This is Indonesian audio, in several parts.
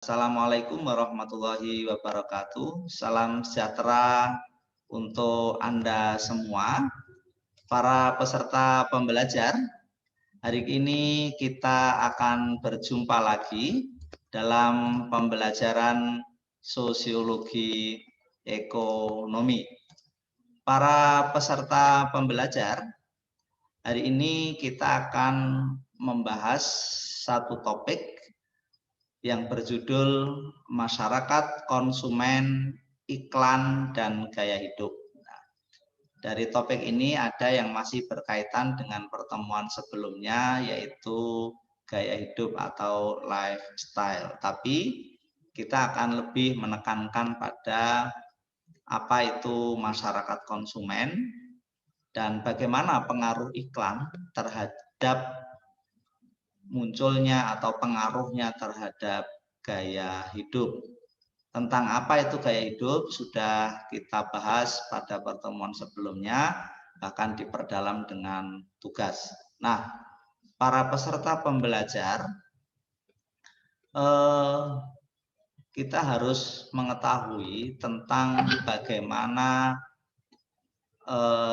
Assalamualaikum warahmatullahi wabarakatuh. Salam sejahtera untuk Anda semua, para peserta pembelajar. Hari ini kita akan berjumpa lagi dalam pembelajaran sosiologi ekonomi. Para peserta pembelajar, hari ini kita akan membahas satu topik yang berjudul masyarakat, konsumen, iklan, dan gaya hidup. Nah, dari topik ini ada yang masih berkaitan dengan pertemuan sebelumnya, yaitu gaya hidup atau lifestyle. Tapi kita akan lebih menekankan pada apa itu masyarakat konsumen dan bagaimana pengaruh iklan terhadap munculnya atau pengaruhnya terhadap gaya hidup. Tentang apa itu gaya hidup sudah kita bahas pada pertemuan sebelumnya, bahkan diperdalam dengan tugas. Nah, para peserta pembelajar, kita harus mengetahui tentang bagaimana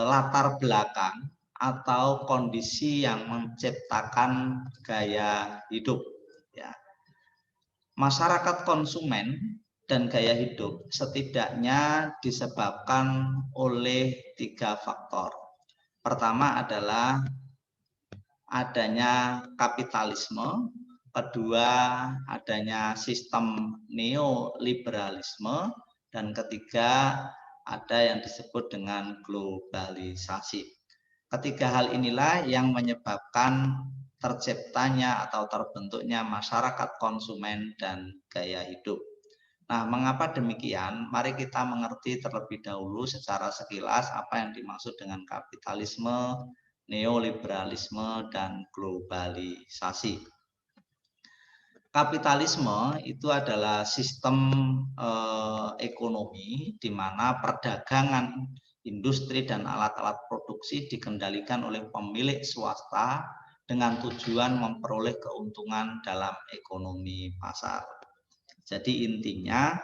latar belakang atau kondisi yang menciptakan gaya hidup. Ya. Masyarakat konsumen dan gaya hidup setidaknya disebabkan oleh 3 faktor. Pertama adalah adanya kapitalisme, kedua adanya sistem neoliberalisme, dan ketiga ada yang disebut dengan globalisasi. Ketiga hal inilah yang menyebabkan terciptanya atau terbentuknya masyarakat konsumen dan gaya hidup. Nah, mengapa demikian? Mari kita mengerti terlebih dahulu secara sekilas apa yang dimaksud dengan kapitalisme, neoliberalisme, dan globalisasi. Kapitalisme itu adalah sistem ekonomi di mana perdagangan industri dan alat-alat produksi dikendalikan oleh pemilik swasta dengan tujuan memperoleh keuntungan dalam ekonomi pasar. Jadi intinya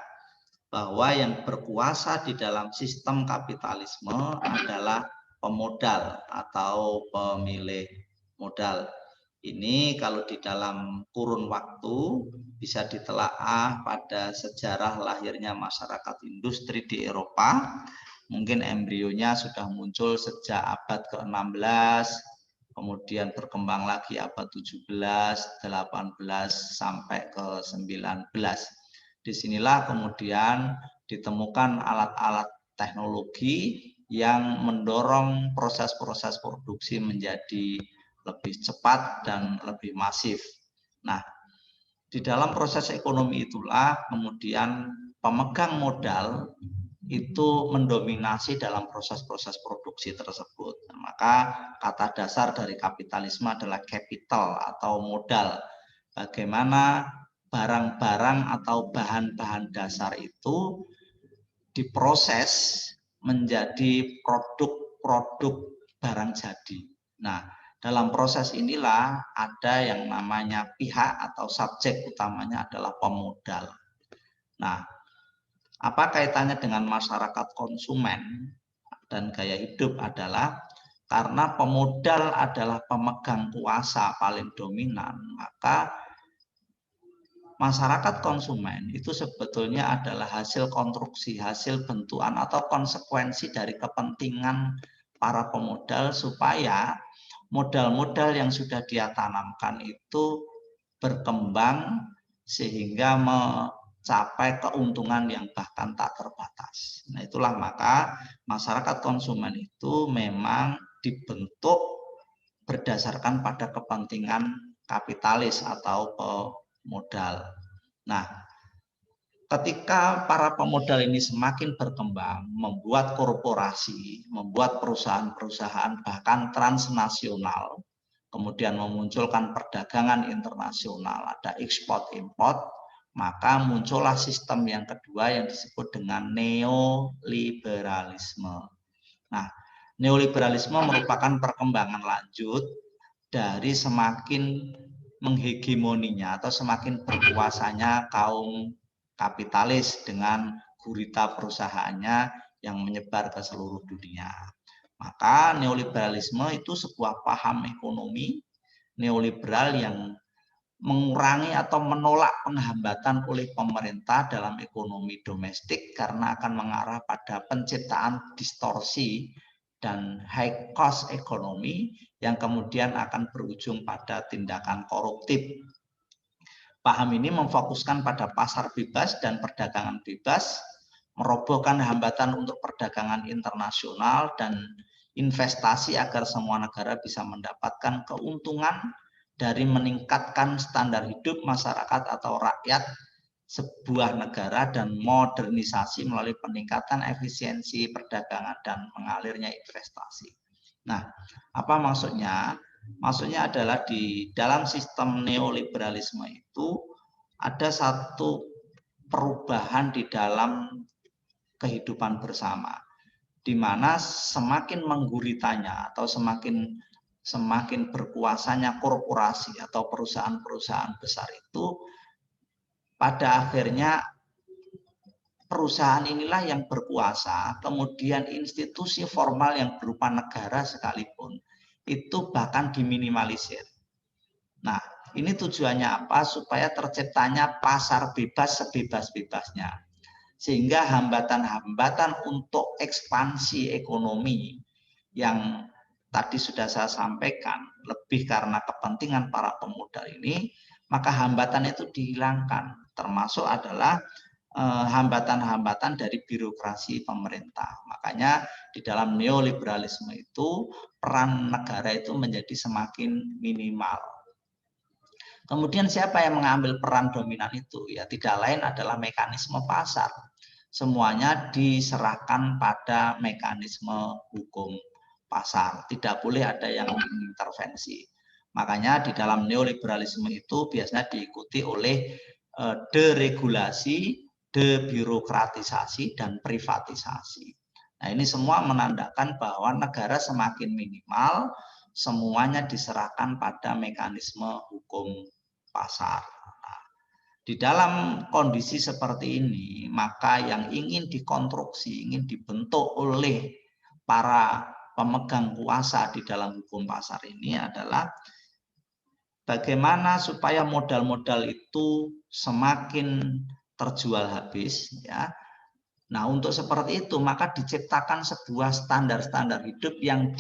bahwa yang berkuasa di dalam sistem kapitalisme adalah pemodal atau pemilik modal. Ini kalau di dalam kurun waktu bisa ditelaah pada sejarah lahirnya masyarakat industri di Eropa. Mungkin embrionya sudah muncul sejak abad ke-16, kemudian berkembang lagi abad 17, 18, sampai ke 19. Disinilah kemudian ditemukan alat-alat teknologi yang mendorong proses-proses produksi menjadi lebih cepat dan lebih masif. Nah, di dalam proses ekonomi itulah kemudian pemegang modal itu mendominasi dalam proses-proses produksi tersebut. Maka kata dasar dari kapitalisme adalah capital atau modal. Bagaimana barang-barang atau bahan-bahan dasar itu diproses menjadi produk-produk barang jadi. Nah, dalam proses inilah ada yang namanya pihak atau subjek utamanya adalah pemodal. Nah, apa kaitannya dengan masyarakat konsumen dan gaya hidup adalah karena pemodal adalah pemegang kuasa paling dominan, maka masyarakat konsumen itu sebetulnya adalah hasil konstruksi, hasil bentukan atau konsekuensi dari kepentingan para pemodal supaya modal-modal yang sudah dia tanamkan itu berkembang sehingga mencapai keuntungan yang bahkan tak terbatas. Nah, itulah maka masyarakat konsumen itu memang dibentuk berdasarkan pada kepentingan kapitalis atau pemodal. Nah, ketika para pemodal ini semakin berkembang, membuat korporasi, membuat perusahaan-perusahaan bahkan transnasional, kemudian memunculkan perdagangan internasional, ada ekspor-import, maka muncullah sistem yang kedua yang disebut dengan neoliberalisme. Nah, neoliberalisme merupakan perkembangan lanjut dari semakin menghegemoninya atau semakin berkuasanya kaum kapitalis dengan gurita perusahaannya yang menyebar ke seluruh dunia. Maka neoliberalisme itu sebuah paham ekonomi neoliberal yang mengurangi atau menolak penghambatan oleh pemerintah dalam ekonomi domestik karena akan mengarah pada penciptaan distorsi dan high cost ekonomi yang kemudian akan berujung pada tindakan koruptif. Paham ini memfokuskan pada pasar bebas dan perdagangan bebas, merobohkan hambatan untuk perdagangan internasional dan investasi agar semua negara bisa mendapatkan keuntungan dari meningkatkan standar hidup masyarakat atau rakyat sebuah negara dan modernisasi melalui peningkatan efisiensi perdagangan dan mengalirnya investasi. Nah, apa maksudnya? Maksudnya adalah di dalam sistem neoliberalisme itu ada satu perubahan di dalam kehidupan bersama, di mana semakin mengguritanya atau semakin berkuasanya korporasi atau perusahaan-perusahaan besar itu, pada akhirnya perusahaan inilah yang berkuasa, kemudian institusi formal yang berupa negara sekalipun itu bahkan diminimalisir. Nah, ini tujuannya apa? Supaya terciptanya pasar bebas sebebas-bebasnya. Sehingga hambatan-hambatan untuk ekspansi ekonomi yang tadi sudah saya sampaikan, lebih karena kepentingan para pemodal ini, maka hambatan itu dihilangkan. Termasuk adalah hambatan-hambatan dari birokrasi pemerintah. Makanya di dalam neoliberalisme itu peran negara itu menjadi semakin minimal. Kemudian siapa yang mengambil peran dominan itu? Ya tidak lain adalah mekanisme pasar. Semuanya diserahkan pada mekanisme hukum pasar. Tidak boleh ada yang mengintervensi. Makanya di dalam neoliberalisme itu biasanya diikuti oleh deregulasi, debirokratisasi, dan privatisasi. Nah, ini semua menandakan bahwa negara semakin minimal, semuanya diserahkan pada mekanisme hukum pasar. Nah, di dalam kondisi seperti ini, maka yang ingin dikonstruksi, ingin dibentuk oleh para pemegang kuasa di dalam hukum pasar ini adalah bagaimana supaya modal-modal itu semakin terjual habis, ya. Nah, untuk seperti itu maka diciptakan sebuah standar-standar hidup yang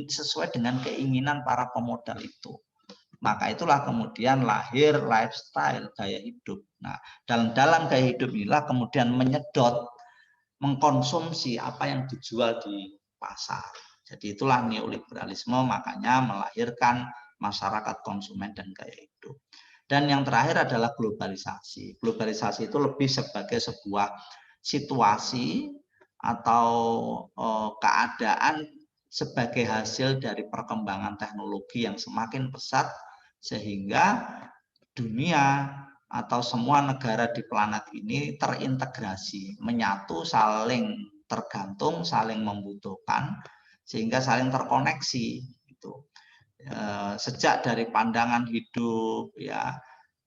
sesuai dengan keinginan para pemodal itu. Maka itulah kemudian lahir lifestyle, gaya hidup. Nah, dalam gaya hidup inilah kemudian menyedot, mengkonsumsi apa yang dijual di pasar. Jadi itulah neoliberalisme, makanya melahirkan masyarakat konsumen dan gaya hidup. Dan yang terakhir adalah globalisasi. Globalisasi itu lebih sebagai sebuah situasi atau keadaan sebagai hasil dari perkembangan teknologi yang semakin pesat, sehingga dunia atau semua negara di planet ini terintegrasi, menyatu, saling tergantung, saling membutuhkan, sehingga saling terkoneksi. Itu sejak dari pandangan hidup, ya,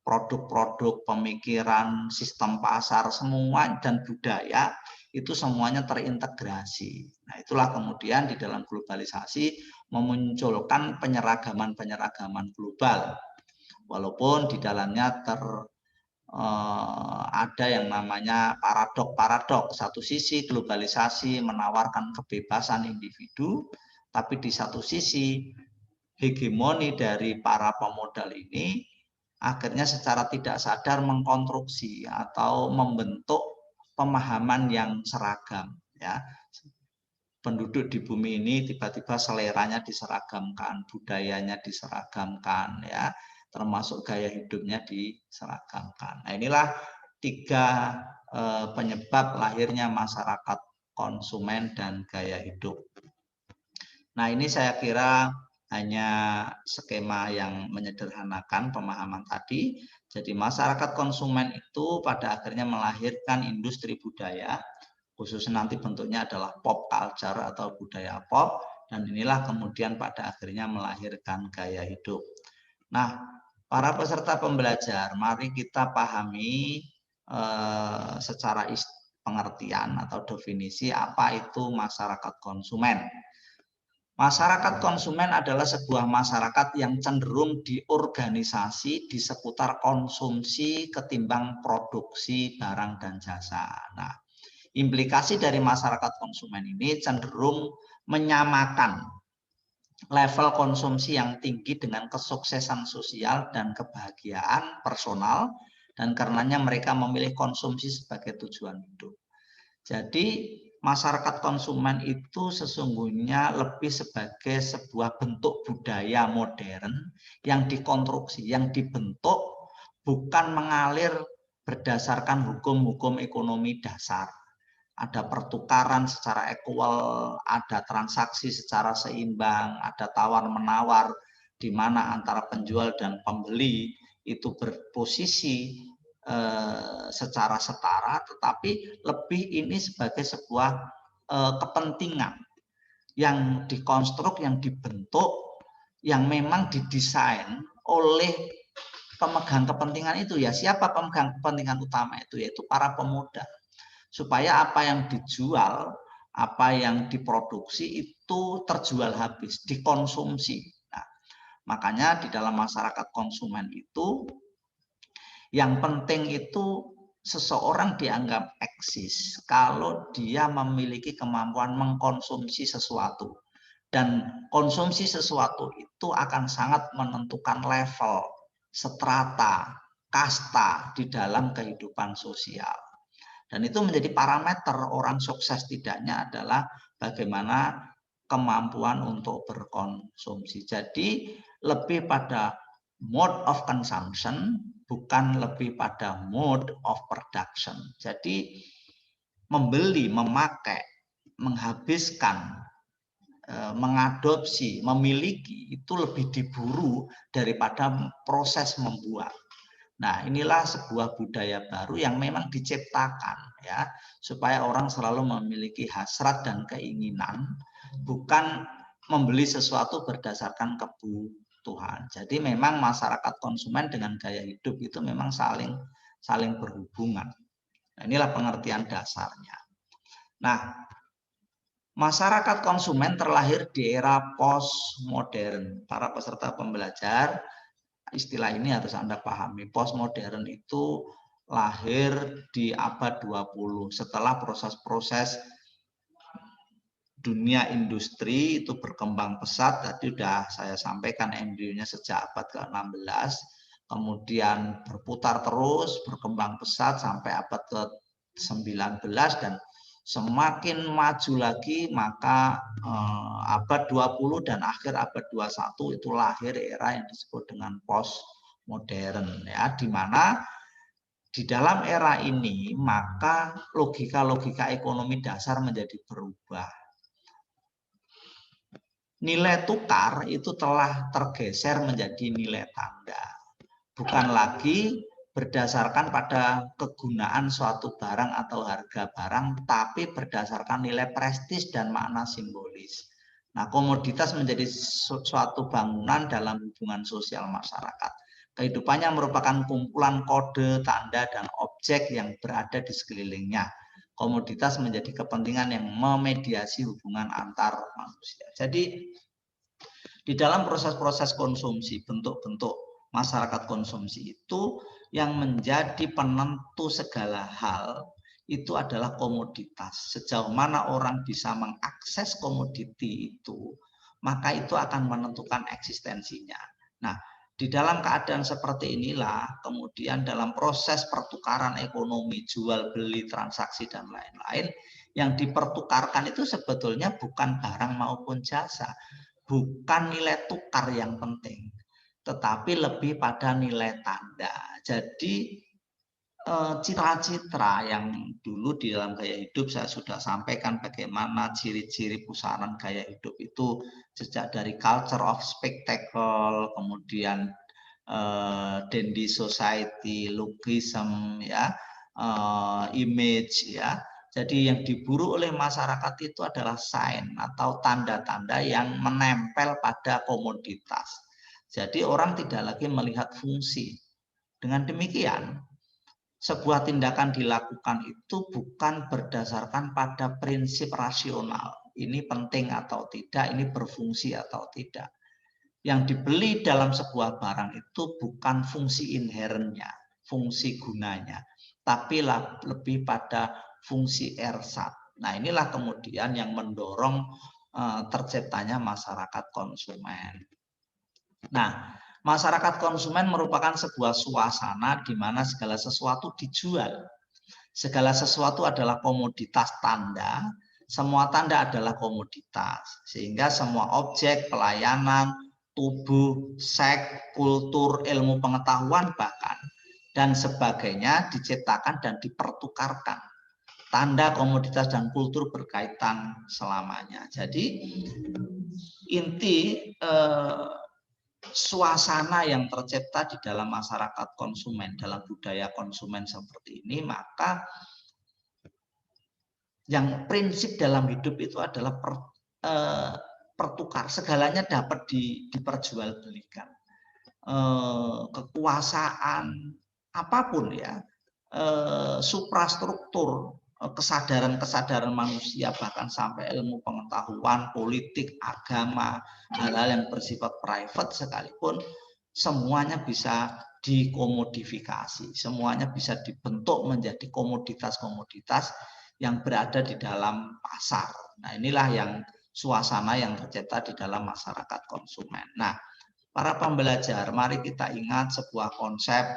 produk-produk, pemikiran, sistem pasar, semua dan budaya itu semuanya terintegrasi. Nah, itulah kemudian di dalam globalisasi memunculkan penyeragaman-penyeragaman global. Walaupun di dalamnya ada yang namanya paradok. Satu sisi globalisasi menawarkan kebebasan individu, tapi di satu sisi hegemoni dari para pemodal ini akhirnya secara tidak sadar mengkonstruksi atau membentuk pemahaman yang seragam, ya. Penduduk di bumi ini tiba-tiba seleranya diseragamkan, budayanya diseragamkan, ya, termasuk gaya hidupnya diseragamkan. Nah, inilah tiga penyebab lahirnya masyarakat konsumen dan gaya hidup. Nah, ini saya kira hanya skema yang menyederhanakan pemahaman tadi. Jadi masyarakat konsumen itu pada akhirnya melahirkan industri budaya, khususnya nanti bentuknya adalah pop culture atau budaya pop, dan inilah kemudian pada akhirnya melahirkan gaya hidup. Nah, Para peserta pembelajar, mari kita pahami secara pengertian atau definisi apa itu masyarakat konsumen. Masyarakat konsumen adalah sebuah masyarakat yang cenderung diorganisasi di seputar konsumsi ketimbang produksi barang dan jasa. Nah, implikasi dari masyarakat konsumen ini cenderung menyamakan level konsumsi yang tinggi dengan kesuksesan sosial dan kebahagiaan personal, dan karenanya mereka memilih konsumsi sebagai tujuan hidup. Jadi masyarakat konsumen itu sesungguhnya lebih sebagai sebuah bentuk budaya modern yang dikonstruksi, yang dibentuk bukan mengalir berdasarkan hukum-hukum ekonomi dasar. Ada pertukaran secara equal, ada transaksi secara seimbang, ada tawar-menawar di mana antara penjual dan pembeli itu berposisi secara setara, tetapi lebih ini sebagai sebuah kepentingan yang dikonstruk, yang dibentuk, yang memang didesain oleh pemegang kepentingan itu. Ya, siapa pemegang kepentingan utama itu? Yaitu para pemuda. Supaya apa yang dijual, apa yang diproduksi itu terjual habis, dikonsumsi. Nah, makanya di dalam masyarakat konsumen itu yang penting itu seseorang dianggap eksis kalau dia memiliki kemampuan mengkonsumsi sesuatu. Dan konsumsi sesuatu itu akan sangat menentukan level, strata, kasta di dalam kehidupan sosial. Dan itu menjadi parameter orang sukses tidaknya adalah bagaimana kemampuan untuk berkonsumsi. Jadi lebih pada mode of consumption, bukan lebih pada mode of production. Jadi membeli, memakai, menghabiskan, mengadopsi, memiliki itu lebih diburu daripada proses membuat. Nah, inilah sebuah budaya baru yang memang diciptakan ya, supaya orang selalu memiliki hasrat dan keinginan, bukan membeli sesuatu berdasarkan kebutuhan. Jadi memang masyarakat konsumen dengan gaya hidup itu memang saling berhubungan. Nah, inilah pengertian dasarnya. Nah, masyarakat konsumen terlahir di era postmodern. Para peserta pembelajar, istilah ini harus Anda pahami. Postmodern itu lahir di abad 20 setelah proses-proses dunia industri itu berkembang pesat. Tadi sudah saya sampaikan embrionya sejak abad ke-16, kemudian berputar terus, berkembang pesat sampai abad ke-19, dan semakin maju lagi maka abad 20 dan akhir abad 21 itu lahir era yang disebut dengan postmodern ya, di mana di dalam era ini maka logika-logika ekonomi dasar menjadi berubah. Nilai tukar itu telah tergeser menjadi nilai tanda. Bukan lagi berdasarkan pada kegunaan suatu barang atau harga barang, tapi berdasarkan nilai prestis dan makna simbolis. Nah, komoditas menjadi suatu bangunan dalam hubungan sosial masyarakat. Kehidupannya merupakan kumpulan kode, tanda, dan objek yang berada di sekelilingnya. Komoditas menjadi kepentingan yang memediasi hubungan antar manusia. Jadi, di dalam proses-proses konsumsi, bentuk-bentuk masyarakat konsumsi itu yang menjadi penentu segala hal itu adalah komoditas. Sejauh mana orang bisa mengakses komoditi itu, maka itu akan menentukan eksistensinya. Nah, di dalam keadaan seperti inilah, kemudian dalam proses pertukaran ekonomi, jual beli, transaksi, dan lain-lain, yang dipertukarkan itu sebetulnya bukan barang maupun jasa, bukan nilai tukar yang penting, tetapi lebih pada nilai tanda. Jadi citra-citra yang dulu di dalam gaya hidup saya sudah sampaikan bagaimana ciri-ciri pusaran gaya hidup itu sejak dari culture of spectacle, kemudian dandy society, lookism, ya, image, ya. Jadi yang diburu oleh masyarakat itu adalah sign atau tanda-tanda yang menempel pada komoditas. Jadi orang tidak lagi melihat fungsi. Dengan demikian, sebuah tindakan dilakukan itu bukan berdasarkan pada prinsip rasional. Ini penting atau tidak, ini berfungsi atau tidak. Yang dibeli dalam sebuah barang itu bukan fungsi inherennya, fungsi gunanya, tapi lebih pada fungsi ersat. Nah, inilah kemudian yang mendorong terciptanya masyarakat konsumen. Nah, masyarakat konsumen merupakan sebuah suasana di mana segala sesuatu dijual. Segala sesuatu adalah komoditas tanda, semua tanda adalah komoditas. Sehingga semua objek, pelayanan, tubuh, seks, kultur, ilmu pengetahuan bahkan, dan sebagainya diciptakan dan dipertukarkan. Tanda, komoditas, dan kultur berkaitan selamanya. Jadi inti suasana yang tercipta di dalam masyarakat konsumen, dalam budaya konsumen seperti ini, maka yang prinsip dalam hidup itu adalah pertukar, segalanya dapat diperjualbelikan. Kekuasaan, apapun ya, suprastruktur, kesadaran manusia, bahkan sampai ilmu pengetahuan, politik, agama, hal-hal yang bersifat private sekalipun, semuanya bisa dikomodifikasi, semuanya bisa dibentuk menjadi komoditas-komoditas yang berada di dalam pasar. Nah, inilah yang suasana yang tercipta di dalam masyarakat konsumen. Nah, para pembelajar, mari kita ingat sebuah konsep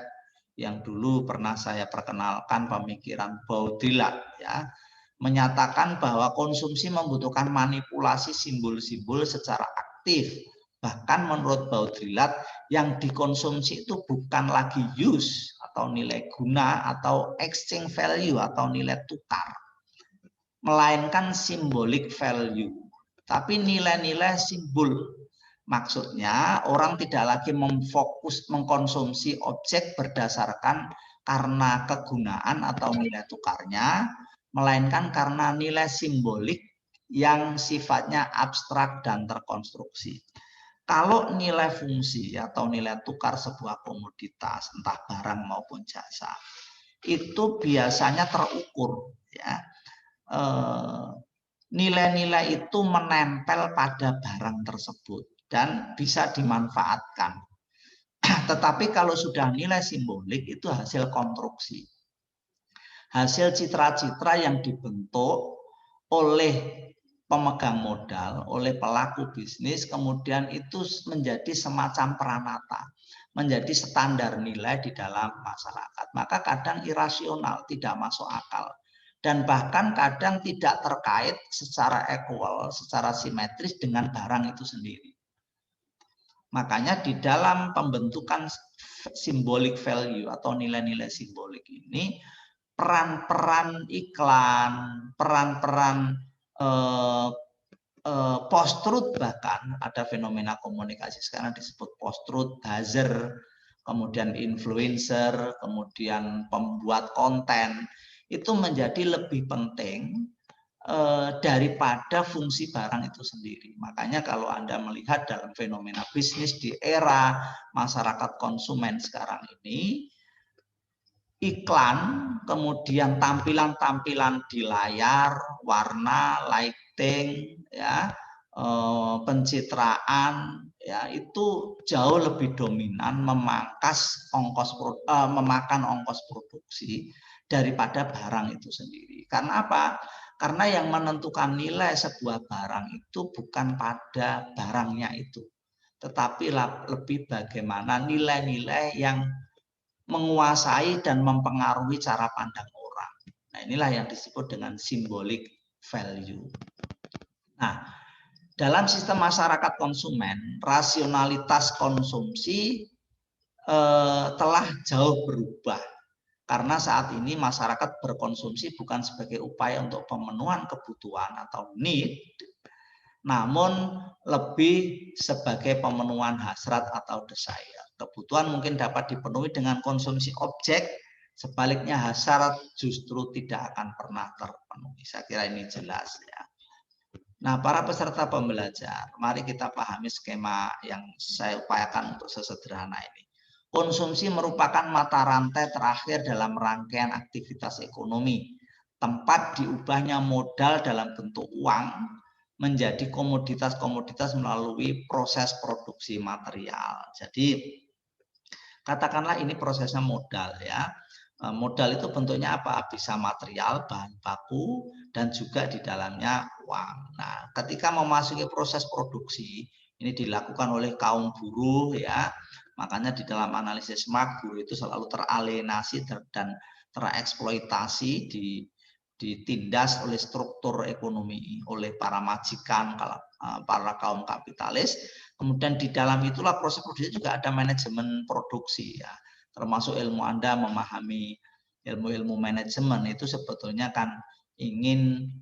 yang dulu pernah saya perkenalkan, pemikiran Baudrillard, ya, menyatakan bahwa konsumsi membutuhkan manipulasi simbol-simbol secara aktif. Bahkan menurut Baudrillard, yang dikonsumsi itu bukan lagi use atau nilai guna atau exchange value atau nilai tukar, melainkan symbolic value, tapi nilai-nilai simbol. Maksudnya orang tidak lagi mengkonsumsi objek berdasarkan karena kegunaan atau nilai tukarnya, melainkan karena nilai simbolik yang sifatnya abstrak dan terkonstruksi. Kalau nilai fungsi atau nilai tukar sebuah komoditas, entah barang maupun jasa, itu biasanya terukur, ya. Nilai-nilai itu menempel pada barang tersebut dan bisa dimanfaatkan. Tetapi kalau sudah nilai simbolik itu hasil konstruksi, hasil citra-citra yang dibentuk oleh pemegang modal, oleh pelaku bisnis, kemudian itu menjadi semacam peranata, menjadi standar nilai di dalam masyarakat. Maka kadang irasional, tidak masuk akal, dan bahkan kadang tidak terkait secara equal, secara simetris dengan barang itu sendiri. Makanya di dalam pembentukan symbolic value atau nilai-nilai simbolik ini, peran-peran iklan, peran-peran post-truth, bahkan ada fenomena komunikasi sekarang disebut post-truth, buzzer, kemudian influencer, kemudian pembuat konten, itu menjadi lebih penting daripada fungsi barang itu sendiri. Makanya kalau Anda melihat dalam fenomena bisnis di era masyarakat konsumen sekarang ini, iklan, kemudian tampilan-tampilan di layar, warna, lighting, ya, pencitraan, ya, itu jauh lebih dominan memakan ongkos produksi daripada barang itu sendiri. Karena apa? Karena yang menentukan nilai sebuah barang itu bukan pada barangnya itu, tetapi lebih bagaimana nilai-nilai yang menguasai dan mempengaruhi cara pandang orang. Nah, inilah yang disebut dengan symbolic value. Nah, dalam sistem masyarakat konsumen, rasionalitas konsumsi telah jauh berubah. Karena saat ini masyarakat berkonsumsi bukan sebagai upaya untuk pemenuhan kebutuhan atau need, namun lebih sebagai pemenuhan hasrat atau desire. Kebutuhan mungkin dapat dipenuhi dengan konsumsi objek, sebaliknya hasrat justru tidak akan pernah terpenuhi. Saya kira ini jelas, ya. Nah, para peserta pembelajar, mari kita pahami skema yang saya upayakan untuk sesederhana ini. Konsumsi merupakan mata rantai terakhir dalam rangkaian aktivitas ekonomi. Tempat diubahnya modal dalam bentuk uang menjadi komoditas-komoditas melalui proses produksi material. Jadi, katakanlah ini prosesnya modal ya. Modal itu bentuknya apa? Bisa material, bahan baku, dan juga di dalamnya uang. Nah, ketika memasuki proses produksi, ini dilakukan oleh kaum buruh ya. Makanya di dalam analisis Marx, buruh itu selalu teralienasi dan tereksploitasi, ditindas oleh struktur ekonomi, oleh para majikan, para kaum kapitalis. Kemudian di dalam itulah proses produksi juga ada manajemen produksi ya. Termasuk ilmu Anda memahami ilmu-ilmu manajemen itu sebetulnya kan ingin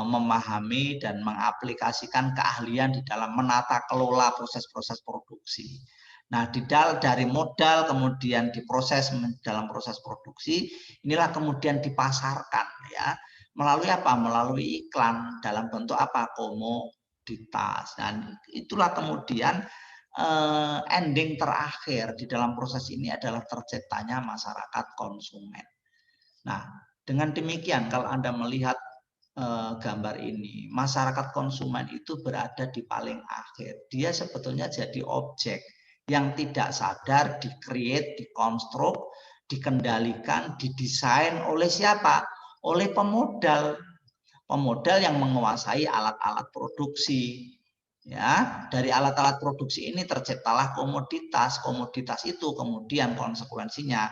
memahami dan mengaplikasikan keahlian di dalam menata kelola proses-proses produksi. Nah, dari modal kemudian diproses dalam proses produksi, inilah kemudian dipasarkan ya. Melalui apa? Melalui iklan dalam bentuk apa? Komoditas. Dan itulah kemudian ending terakhir di dalam proses ini adalah terciptanya masyarakat konsumen. Nah, dengan demikian kalau Anda melihat gambar ini, masyarakat konsumen itu berada di paling akhir. Dia sebetulnya jadi objek yang tidak sadar di-create, dikonstruk, dikendalikan, didesain oleh siapa? Oleh pemodal. Pemodal yang menguasai alat-alat produksi. Ya, dari alat-alat produksi ini terciptalah komoditas. Komoditas itu kemudian konsekuensinya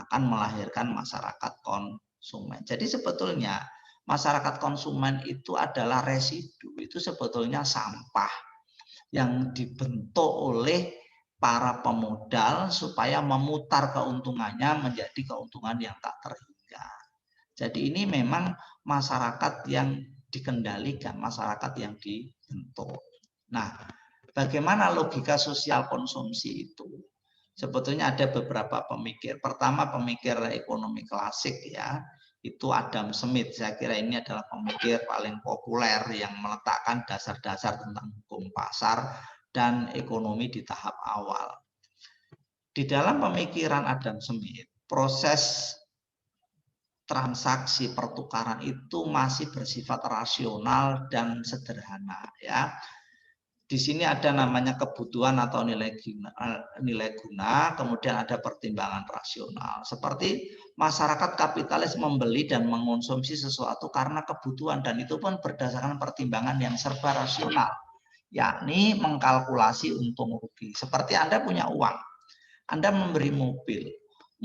akan melahirkan masyarakat konsumen. Jadi sebetulnya masyarakat konsumen itu adalah residu, itu sebetulnya sampah yang dibentuk oleh para pemodal supaya memutar keuntungannya menjadi keuntungan yang tak terhingga. Jadi ini memang masyarakat yang dikendalikan, masyarakat yang dibentuk. Nah, bagaimana logika sosial konsumsi itu? Sebetulnya ada beberapa pemikir. Pertama, pemikir ekonomi klasik ya, itu Adam Smith. Saya kira ini adalah pemikir paling populer yang meletakkan dasar-dasar tentang hukum pasar dan ekonomi di tahap awal. Di dalam pemikiran Adam Smith, proses transaksi pertukaran itu masih bersifat rasional dan sederhana ya. Di sini ada namanya kebutuhan atau nilai guna, kemudian ada pertimbangan rasional. Seperti masyarakat kapitalis membeli dan mengonsumsi sesuatu karena kebutuhan, dan itu pun berdasarkan pertimbangan yang serba rasional, yakni mengkalkulasi untung rugi. Seperti Anda punya uang, Anda memberi mobil.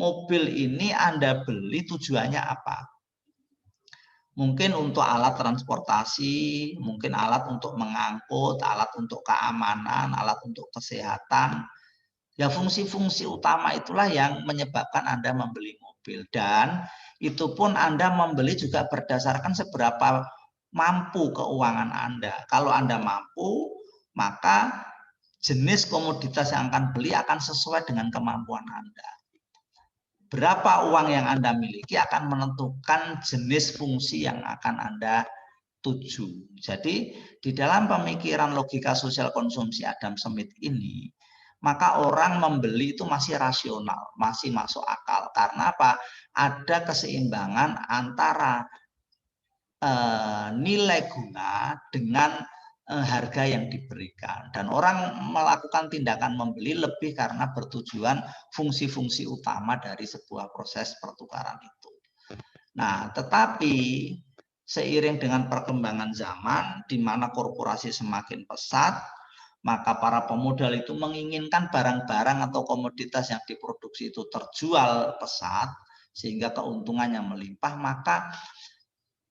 Mobil ini Anda beli tujuannya apa? Mungkin untuk alat transportasi, mungkin alat untuk mengangkut, alat untuk keamanan, alat untuk kesehatan. Ya, fungsi-fungsi utama itulah yang menyebabkan Anda membeli mobil. Dan itu pun Anda membeli juga berdasarkan seberapa mampu keuangan Anda. Kalau Anda mampu, maka jenis komoditas yang akan beli akan sesuai dengan kemampuan Anda. Berapa uang yang Anda miliki akan menentukan jenis fungsi yang akan Anda tuju. Jadi di dalam pemikiran logika sosial konsumsi Adam Smith ini, maka orang membeli itu masih rasional, masih masuk akal. Karena apa? Ada keseimbangan antara nilai guna dengan harga yang diberikan, dan orang melakukan tindakan membeli lebih karena bertujuan fungsi-fungsi utama dari sebuah proses pertukaran itu. Nah, tetapi seiring dengan perkembangan zaman di mana korporasi semakin pesat, maka para pemodal itu menginginkan barang-barang atau komoditas yang diproduksi itu terjual pesat sehingga keuntungannya melimpah, maka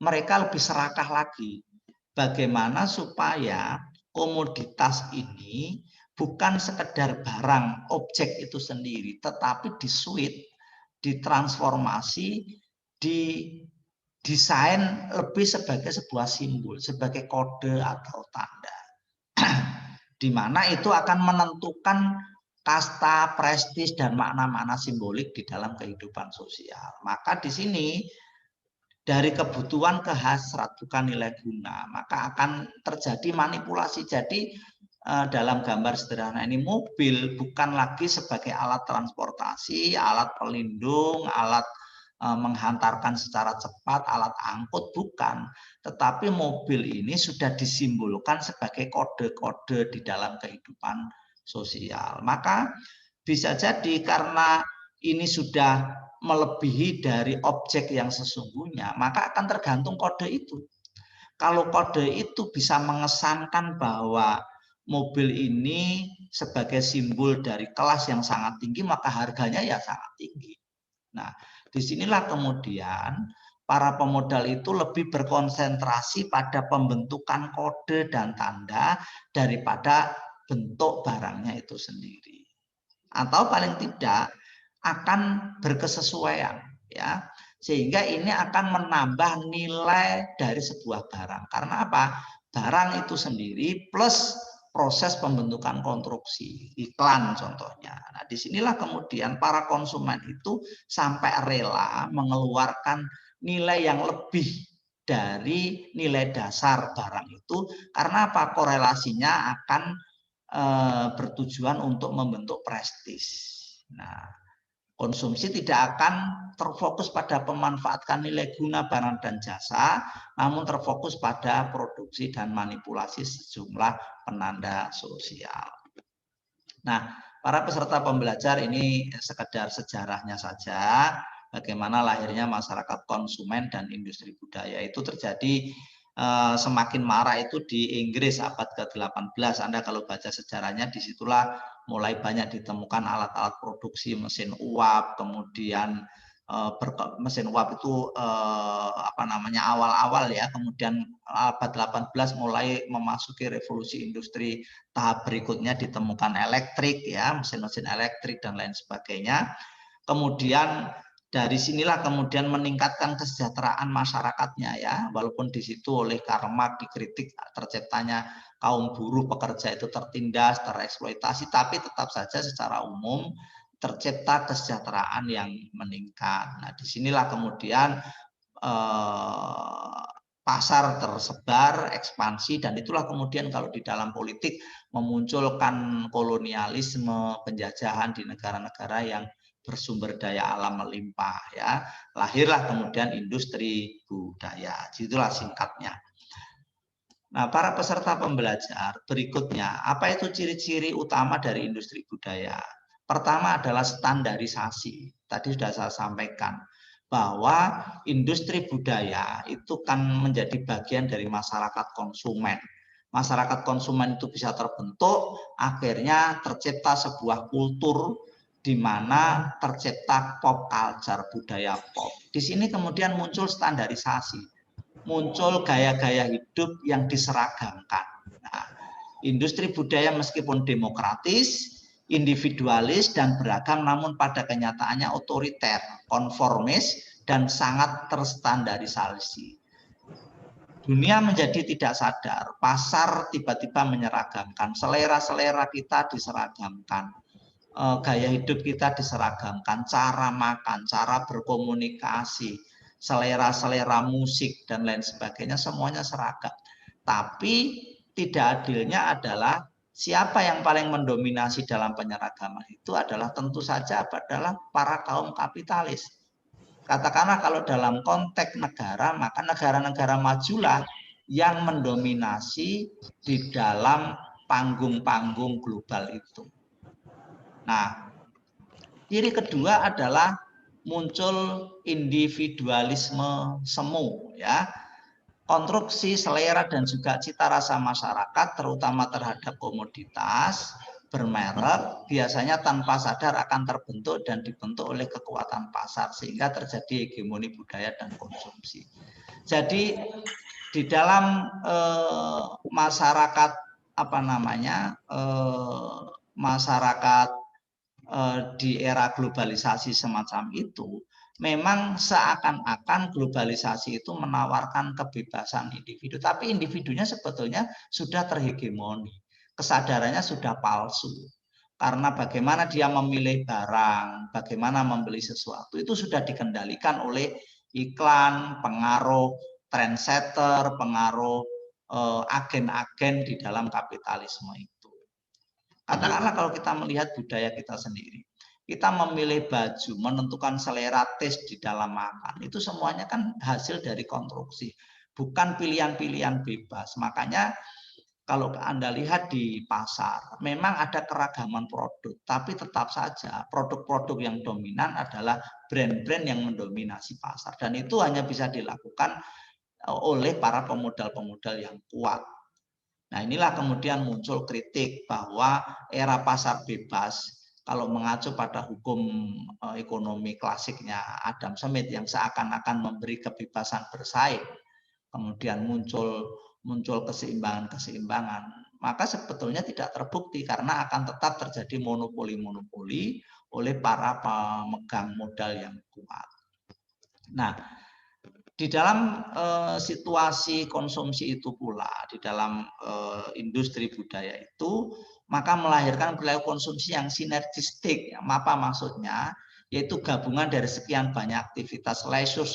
mereka lebih serakah lagi. Bagaimana supaya komoditas ini bukan sekedar barang, objek itu sendiri, tetapi disuit, ditransformasi, didesain lebih sebagai sebuah simbol, sebagai kode atau tanda. Di mana itu akan menentukan kasta, prestis, dan makna-makna simbolik di dalam kehidupan sosial. Maka di sini dari kebutuhan ke hasrat, bukan nilai guna, maka akan terjadi manipulasi. Jadi dalam gambar sederhana ini, mobil bukan lagi sebagai alat transportasi, alat pelindung, alat menghantarkan secara cepat, alat angkut, bukan. Tetapi mobil ini sudah disimbolkan sebagai kode-kode di dalam kehidupan sosial. Maka bisa jadi karena ini sudah melebihi dari objek yang sesungguhnya, maka akan tergantung kode itu. Kalau kode itu bisa mengesankan bahwa mobil ini sebagai simbol dari kelas yang sangat tinggi, maka harganya ya sangat tinggi. Nah, disinilah kemudian para pemodal itu lebih berkonsentrasi pada pembentukan kode dan tanda daripada bentuk barangnya itu sendiri. Atau paling tidak akan berkesesuaian, ya, sehingga ini akan menambah nilai dari sebuah barang. Karena apa? Barang itu sendiri plus proses pembentukan konstruksi, iklan contohnya. Nah, disinilah kemudian para konsumen itu sampai rela mengeluarkan nilai yang lebih dari nilai dasar barang itu, karena apa? Korelasinya akan bertujuan untuk membentuk prestis. Nah, konsumsi tidak akan terfokus pada pemanfaatkan nilai guna barang dan jasa, namun terfokus pada produksi dan manipulasi sejumlah penanda sosial. Nah, para peserta pembelajar, ini sekedar sejarahnya saja, bagaimana lahirnya masyarakat konsumen dan industri budaya itu terjadi semakin marak itu di Inggris abad ke-18. Anda kalau baca sejarahnya, disitulah mulai banyak ditemukan alat-alat produksi, mesin uap, kemudian mesin uap itu apa namanya, awal-awal ya, kemudian abad 18 mulai memasuki revolusi industri tahap berikutnya, ditemukan elektrik ya, mesin-mesin elektrik dan lain sebagainya. Kemudian dari sinilah kemudian meningkatkan kesejahteraan masyarakatnya ya, walaupun di situ oleh Karl Marx dikritik terciptanya kaum buruh pekerja itu tertindas, tereksploitasi, tapi tetap saja secara umum tercipta kesejahteraan yang meningkat. Nah, disinilah kemudian pasar tersebar, ekspansi, dan itulah kemudian kalau di dalam politik memunculkan kolonialisme, penjajahan di negara-negara yang bersumber daya alam melimpah ya. Lahirlah kemudian industri budaya. Itulah singkatnya. Nah, para peserta pembelajar, berikutnya, apa itu ciri-ciri utama dari industri budaya? Pertama adalah standarisasi. Tadi sudah saya sampaikan bahwa industri budaya itu kan menjadi bagian dari masyarakat konsumen. Masyarakat konsumen itu bisa terbentuk, akhirnya tercipta sebuah kultur di mana tercipta pop culture, budaya pop. Di sini kemudian muncul standarisasi, muncul gaya-gaya hidup yang diseragamkan. Nah, industri budaya meskipun demokratis, individualis, dan beragam, namun pada kenyataannya otoriter, konformis, dan sangat terstandarisasi. Dunia menjadi tidak sadar, pasar tiba-tiba menyeragamkan, selera-selera kita diseragamkan, gaya hidup kita diseragamkan, cara makan, cara berkomunikasi, selera-selera musik, dan lain sebagainya, semuanya seragam. Tapi tidak adilnya adalah siapa yang paling mendominasi dalam penyeragaman itu adalah tentu saja adalah para kaum kapitalis. Katakanlah kalau dalam konteks negara, maka negara-negara majulah yang mendominasi di dalam panggung-panggung global itu. Nah, ciri kedua adalah muncul individualisme semu ya. Konstruksi, selera, dan juga cita rasa masyarakat terutama terhadap komoditas bermerek biasanya tanpa sadar akan terbentuk dan dibentuk oleh kekuatan pasar sehingga terjadi hegemoni budaya dan konsumsi. Jadi di dalam masyarakat apa namanya masyarakat di era globalisasi semacam itu, memang seakan-akan globalisasi itu menawarkan kebebasan individu, tapi individunya sebetulnya sudah terhegemoni, kesadarannya sudah palsu. Karena bagaimana dia memilih barang, bagaimana membeli sesuatu, itu sudah dikendalikan oleh iklan, pengaruh trendsetter, pengaruh agen-agen di dalam kapitalisme itu. Katakanlah kalau kita melihat budaya kita sendiri, kita memilih baju, menentukan selera taste di dalam makan, itu semuanya kan hasil dari konstruksi, bukan pilihan-pilihan bebas. Makanya kalau Anda lihat di pasar, memang ada keragaman produk, tapi tetap saja produk-produk yang dominan adalah brand-brand yang mendominasi pasar. Dan itu hanya bisa dilakukan oleh para pemodal-pemodal yang kuat. Nah, inilah kemudian muncul kritik bahwa era pasar bebas, kalau mengacu pada hukum ekonomi klasiknya Adam Smith yang seakan-akan memberi kebebasan bersaing, kemudian muncul keseimbangan-keseimbangan, maka sebetulnya tidak terbukti karena akan tetap terjadi monopoli-monopoli oleh para pemegang modal yang kuat. Nah, di dalam situasi konsumsi itu pula, di dalam industri budaya itu, maka melahirkan perilaku konsumsi yang sinergistik. Apa maksudnya? Yaitu gabungan dari sekian banyak aktivitas leisure,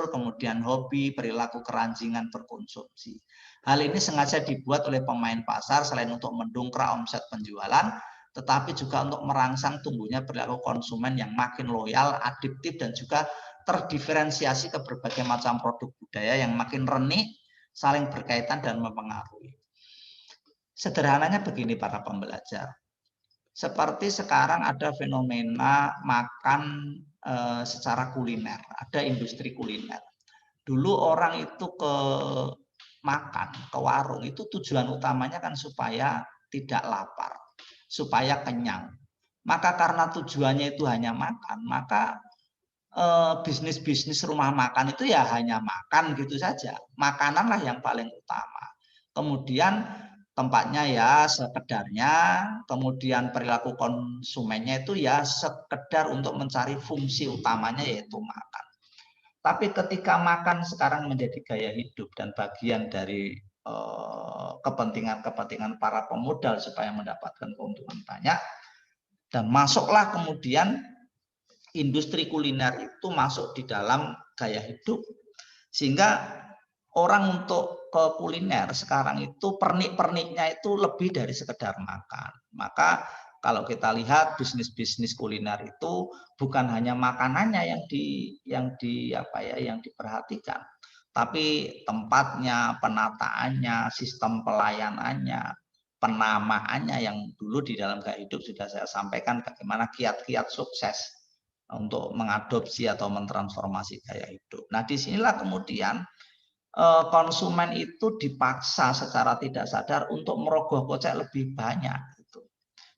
kemudian hobi, perilaku keranjingan berkonsumsi. Hal ini sengaja dibuat oleh pemain pasar selain untuk mendongkrak omset penjualan, tetapi juga untuk merangsang tumbuhnya perilaku konsumen yang makin loyal, adiktif, dan juga terdiferensiasi ke berbagai macam produk budaya yang makin renih, saling berkaitan dan mempengaruhi. Sederhananya begini para pembelajar, seperti sekarang ada fenomena makan secara kuliner, ada industri kuliner. Dulu orang itu ke makan, ke warung, itu tujuan utamanya kan supaya tidak lapar, supaya kenyang. Maka karena tujuannya itu hanya makan, maka bisnis-bisnis rumah makan itu ya hanya makan gitu saja. Makananlah yang paling utama. Kemudian tempatnya ya sekedarnya, kemudian perilaku konsumennya itu ya sekedar untuk mencari fungsi utamanya yaitu makan. Tapi ketika makan sekarang menjadi gaya hidup dan bagian dari kepentingan-kepentingan para pemodal supaya mendapatkan keuntungan banyak, dan masuklah kemudian industri kuliner itu masuk di dalam gaya hidup, sehingga orang untuk ke kuliner sekarang itu pernik-perniknya itu lebih dari sekedar makan. Maka kalau kita lihat bisnis-bisnis kuliner itu bukan hanya makanannya yang diperhatikan, tapi tempatnya, penataannya, sistem pelayanannya, penamaannya yang dulu di dalam gaya hidup sudah saya sampaikan bagaimana kiat-kiat sukses untuk mengadopsi atau mentransformasi gaya hidup. Nah, disinilah kemudian konsumen itu dipaksa secara tidak sadar untuk merogoh kocek lebih banyak.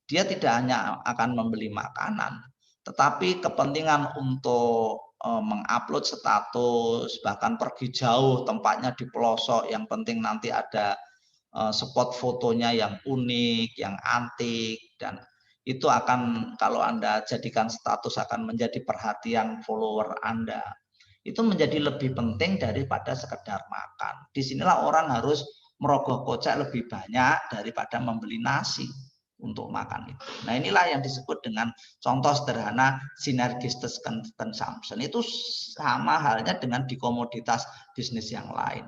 Dia tidak hanya akan membeli makanan, tetapi kepentingan untuk mengupload status, bahkan pergi jauh tempatnya di pelosok, yang penting nanti ada spot fotonya yang unik, yang antik, dan itu akan kalau Anda jadikan status akan menjadi perhatian follower Anda. Itu menjadi lebih penting daripada sekedar makan. Disinilah orang harus merogoh kocek lebih banyak daripada membeli nasi untuk makan itu. Nah, inilah yang disebut dengan contoh sederhana synergistic consumption. Itu sama halnya dengan di komoditas bisnis yang lain.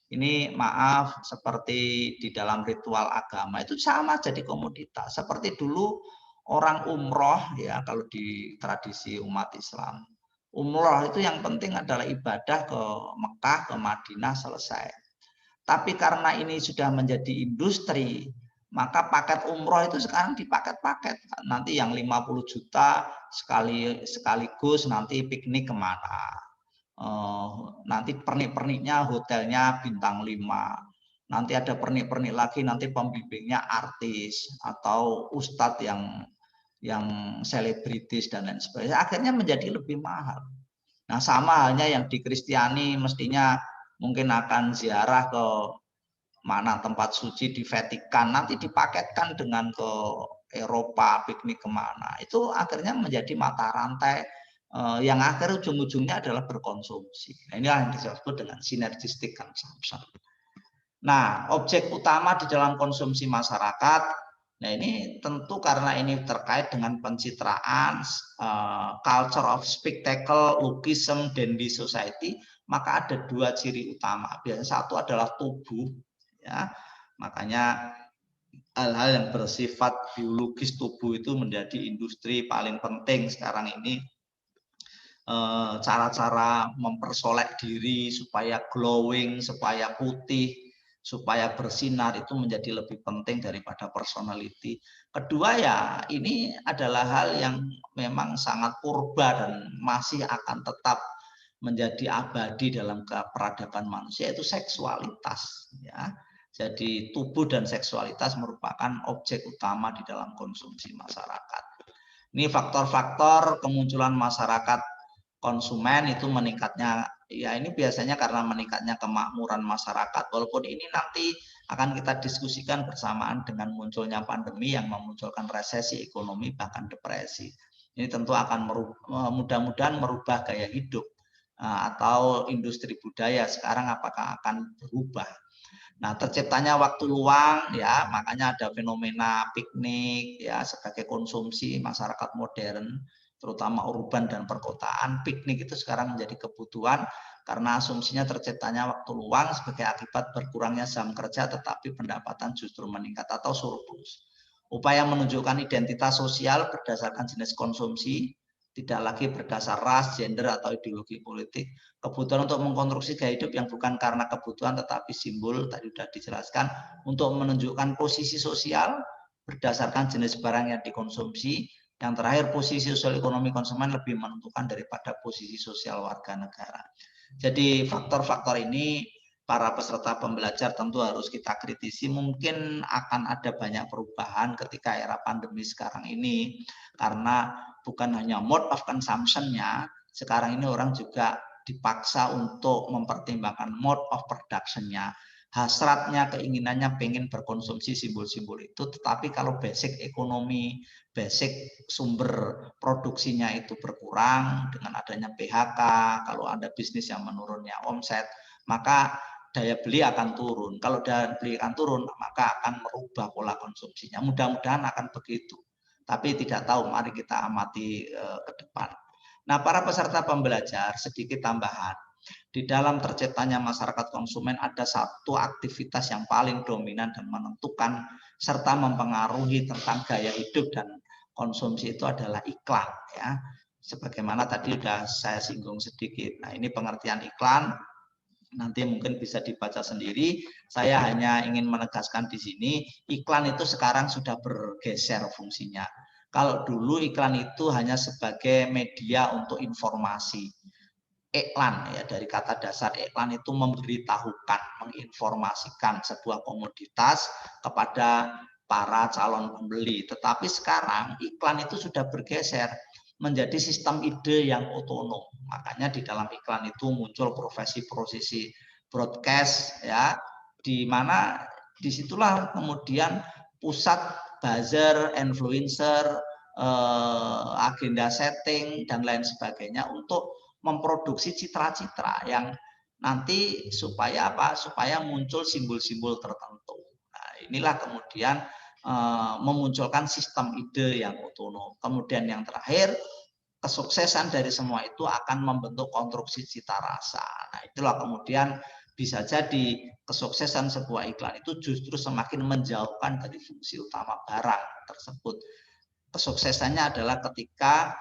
Ini maaf, seperti di dalam ritual agama itu sama jadi komoditas. Seperti dulu orang umroh ya, kalau di tradisi umat Islam. Umroh itu yang penting adalah ibadah ke Mekah, ke Madinah, selesai. Tapi karena ini sudah menjadi industri, maka paket umroh itu sekarang dipaket-paket. Nanti yang 50 juta sekaligus nanti piknik kemana. Nanti pernik-perniknya hotelnya bintang 5. Nanti ada pernik-pernik lagi, nanti pembimbingnya artis atau ustadz yang selebritis dan lain sebagainya. Akhirnya menjadi lebih mahal. Nah, sama halnya yang di Kristiani mestinya mungkin akan ziarah ke mana tempat suci di Vatikan, nanti dipaketkan dengan ke Eropa, piknik kemana. Itu akhirnya menjadi mata rantai yang akhir ujung-ujungnya adalah berkonsumsi. Nah, ini yang disebut dengan synergistic consumption. Nah, objek utama di dalam konsumsi masyarakat Nah ini tentu karena ini terkait dengan pencitraan, culture of spectacle, lukism, dandy society, maka ada dua ciri utama. Biasanya satu adalah tubuh, ya. Makanya hal-hal yang bersifat biologis tubuh itu menjadi industri paling penting sekarang ini. Cara-cara mempersolek diri supaya glowing, supaya putih, supaya bersinar itu menjadi lebih penting daripada personality. Kedua ya ini adalah hal yang memang sangat purba dan masih akan tetap menjadi abadi dalam peradaban manusia, itu seksualitas, ya. Jadi tubuh dan seksualitas merupakan objek utama di dalam konsumsi masyarakat. Ini faktor-faktor kemunculan masyarakat konsumen itu meningkatnya, ya ini biasanya karena meningkatnya kemakmuran masyarakat, walaupun ini nanti akan kita diskusikan bersamaan dengan munculnya pandemi yang memunculkan resesi ekonomi bahkan depresi. Ini tentu akan mudah-mudahan merubah gaya hidup atau industri budaya sekarang apakah akan berubah. Nah, terciptanya waktu luang ya, makanya ada fenomena piknik ya sebagai konsumsi masyarakat modern, terutama urban dan perkotaan. Piknik itu sekarang menjadi kebutuhan karena asumsinya terciptanya waktu luang sebagai akibat berkurangnya jam kerja tetapi pendapatan justru meningkat atau surplus. Upaya menunjukkan identitas sosial berdasarkan jenis konsumsi, tidak lagi berdasar ras, gender, atau ideologi politik. Kebutuhan untuk mengkonstruksi gaya hidup yang bukan karena kebutuhan tetapi simbol, tadi sudah dijelaskan, untuk menunjukkan posisi sosial berdasarkan jenis barang yang dikonsumsi. Yang terakhir, posisi sosial ekonomi konsumen lebih menentukan daripada posisi sosial warga negara. Jadi faktor-faktor ini para peserta pembelajar tentu harus kita kritisi. Mungkin akan ada banyak perubahan ketika era pandemi sekarang ini, karena bukan hanya mode of consumption-nya, sekarang ini orang juga dipaksa untuk mempertimbangkan mode of production-nya. Hasratnya, keinginannya pengen berkonsumsi simbol-simbol itu, tetapi kalau basic ekonomi, basic sumber produksinya itu berkurang dengan adanya PHK, kalau ada bisnis yang menurunnya omset, maka daya beli akan turun. Kalau daya beli akan turun, maka akan merubah pola konsumsinya. Mudah-mudahan akan begitu. Tapi tidak tahu, mari kita amati ke depan. Nah, para peserta pembelajar, sedikit tambahan. Di dalam terciptanya masyarakat konsumen ada satu aktivitas yang paling dominan dan menentukan serta mempengaruhi tentang gaya hidup dan konsumsi itu adalah iklan, ya. Sebagaimana tadi sudah saya singgung sedikit. Nah, ini pengertian iklan. Nanti mungkin bisa dibaca sendiri. Saya hanya ingin menegaskan di sini, iklan itu sekarang sudah bergeser fungsinya. Kalau dulu iklan itu hanya sebagai media untuk informasi. Iklan ya, dari kata dasar iklan itu memberitahukan, menginformasikan sebuah komoditas kepada para calon pembeli. Tetapi sekarang iklan itu sudah bergeser menjadi sistem ide yang otonom. Makanya di dalam iklan itu muncul profesi-profesi broadcast ya, di mana disitulah kemudian pusat buzzer, influencer, agenda setting dan lain sebagainya untuk memproduksi citra-citra yang nanti supaya apa? Supaya muncul simbol-simbol tertentu. Nah, inilah kemudian memunculkan sistem ide yang otonom. Kemudian yang terakhir, kesuksesan dari semua itu akan membentuk konstruksi cita rasa. Nah, itulah kemudian bisa jadi kesuksesan sebuah iklan itu justru semakin menjauhkan dari fungsi utama barang tersebut. Kesuksesannya adalah ketika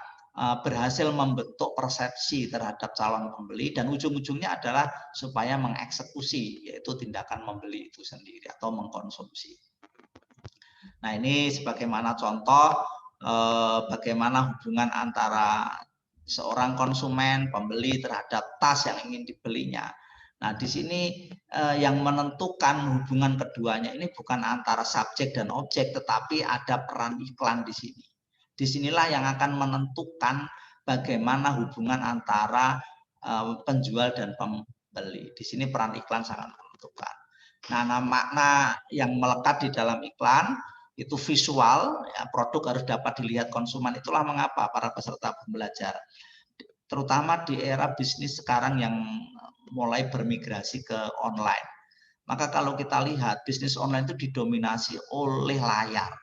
berhasil membentuk persepsi terhadap calon pembeli dan ujung-ujungnya adalah supaya mengeksekusi, yaitu tindakan membeli itu sendiri atau mengkonsumsi. Nah, ini sebagaimana contoh bagaimana hubungan antara seorang konsumen, pembeli terhadap tas yang ingin dibelinya. Nah, di sini yang menentukan hubungan keduanya ini bukan antara subjek dan objek, tetapi ada peran iklan di sini. Disinilah yang akan menentukan bagaimana hubungan antara penjual dan pembeli. Di sini peran iklan sangat menentukan. Nah, makna yang melekat di dalam iklan itu visual, ya, produk harus dapat dilihat konsumen. Itulah mengapa para peserta pembelajar, terutama di era bisnis sekarang yang mulai bermigrasi ke online. Maka kalau kita lihat bisnis online itu didominasi oleh layar.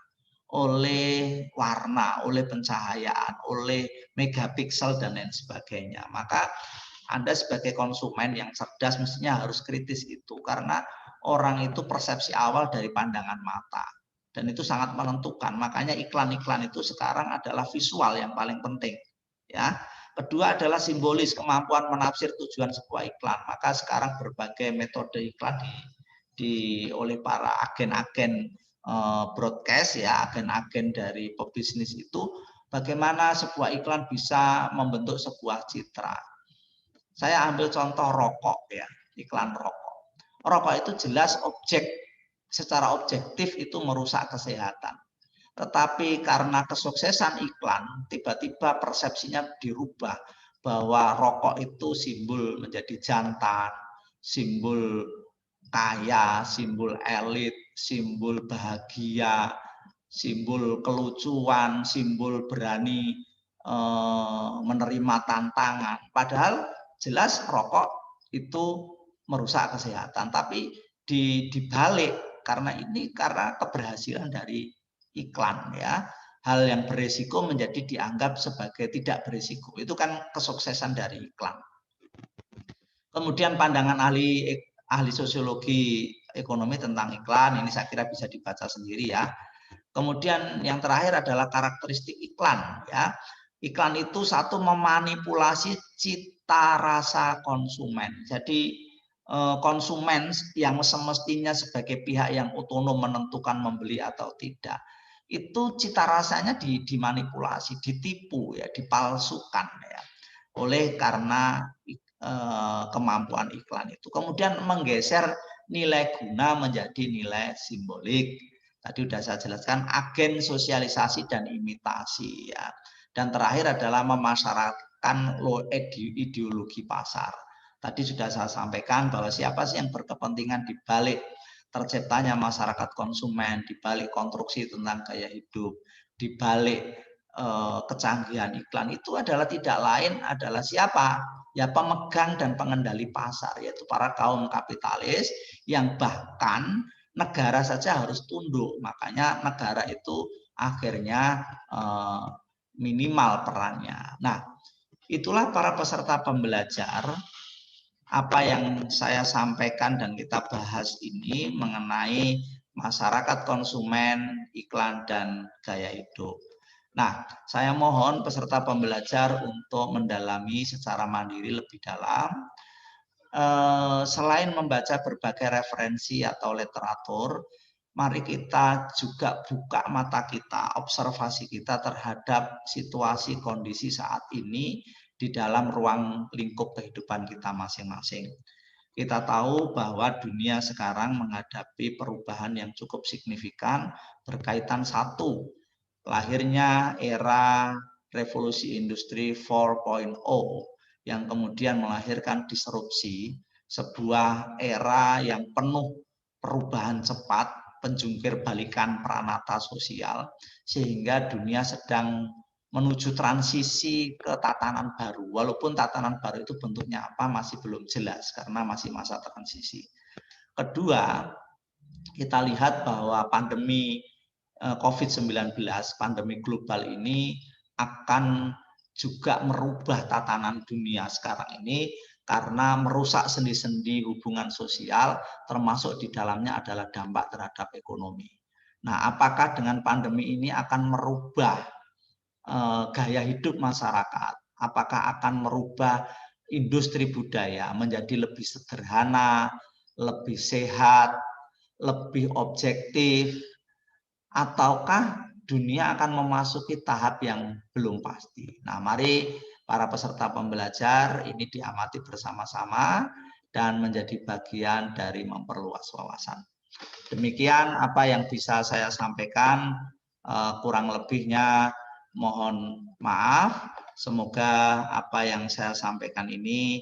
oleh warna, oleh pencahayaan, oleh megapiksel dan lain sebagainya. Maka Anda sebagai konsumen yang cerdas mestinya harus kritis itu, karena orang itu persepsi awal dari pandangan mata. Dan itu sangat menentukan. Makanya iklan-iklan itu sekarang adalah visual yang paling penting. Ya. Kedua adalah simbolis, kemampuan menafsir tujuan sebuah iklan. Maka sekarang berbagai metode iklan oleh para agen-agen broadcast, ya, agen-agen dari pebisnis itu, bagaimana sebuah iklan bisa membentuk sebuah citra. Saya ambil contoh rokok, ya, iklan rokok. Rokok itu jelas secara objektif itu merusak kesehatan. Tetapi karena kesuksesan iklan, tiba-tiba persepsinya dirubah bahwa rokok itu simbol menjadi jantan, simbol kaya, simbol elit, simbol bahagia, simbol kelucuan, simbol berani menerima tantangan. Padahal jelas rokok itu merusak kesehatan, tapi dibalik karena keberhasilan dari iklan, ya, hal yang beresiko menjadi dianggap sebagai tidak beresiko. Itu kan kesuksesan dari iklan. Kemudian pandangan ahli sosiologi ekonomi tentang iklan ini saya kira bisa dibaca sendiri, ya. Kemudian yang terakhir adalah karakteristik iklan, ya. Iklan itu satu, memanipulasi cita rasa konsumen. Jadi konsumen yang semestinya sebagai pihak yang otonom menentukan membeli atau tidak, itu cita rasanya dimanipulasi, ditipu, ya, dipalsukan, ya, oleh karena kemampuan iklan itu. Kemudian menggeser nilai guna menjadi nilai simbolik. Tadi sudah saya jelaskan, agen sosialisasi dan imitasi, ya. Dan terakhir adalah memasyarakatkan ideologi pasar. Tadi sudah saya sampaikan bahwa siapa sih yang berkepentingan di balik terciptanya masyarakat konsumen, di balik konstruksi tentang gaya hidup, di balik kecanggihan iklan itu adalah tidak lain adalah siapa? Ya, pemegang dan pengendali pasar, yaitu para kaum kapitalis yang bahkan negara saja harus tunduk. Makanya negara itu akhirnya minimal perannya. Nah, itulah para peserta pembelajar, apa yang saya sampaikan dan kita bahas ini mengenai masyarakat konsumen, iklan, dan gaya hidup. Nah, saya mohon peserta pembelajar untuk mendalami secara mandiri lebih dalam. Selain membaca berbagai referensi atau literatur, mari kita juga buka mata kita, observasi kita terhadap situasi kondisi saat ini di dalam ruang lingkup kehidupan kita masing-masing. Kita tahu bahwa dunia sekarang menghadapi perubahan yang cukup signifikan berkaitan satu, lahirnya era revolusi industri 4.0 yang kemudian melahirkan disrupsi, sebuah era yang penuh perubahan cepat, penjungkir balikan pranata sosial, sehingga dunia sedang menuju transisi ke tatanan baru. Walaupun tatanan baru itu bentuknya apa masih belum jelas karena masih masa transisi. Kedua, kita lihat bahwa pandemi COVID-19, pandemi global ini akan juga merubah tatanan dunia sekarang ini karena merusak sendi-sendi hubungan sosial, termasuk di dalamnya adalah dampak terhadap ekonomi. Nah, apakah dengan pandemi ini akan merubah gaya hidup masyarakat? Apakah akan merubah industri budaya menjadi lebih sederhana, lebih sehat, lebih objektif, ataukah dunia akan memasuki tahap yang belum pasti? Nah, mari para peserta pembelajar ini diamati bersama-sama dan menjadi bagian dari memperluas wawasan. Demikian apa yang bisa saya sampaikan, kurang lebihnya mohon maaf. Semoga apa yang saya sampaikan ini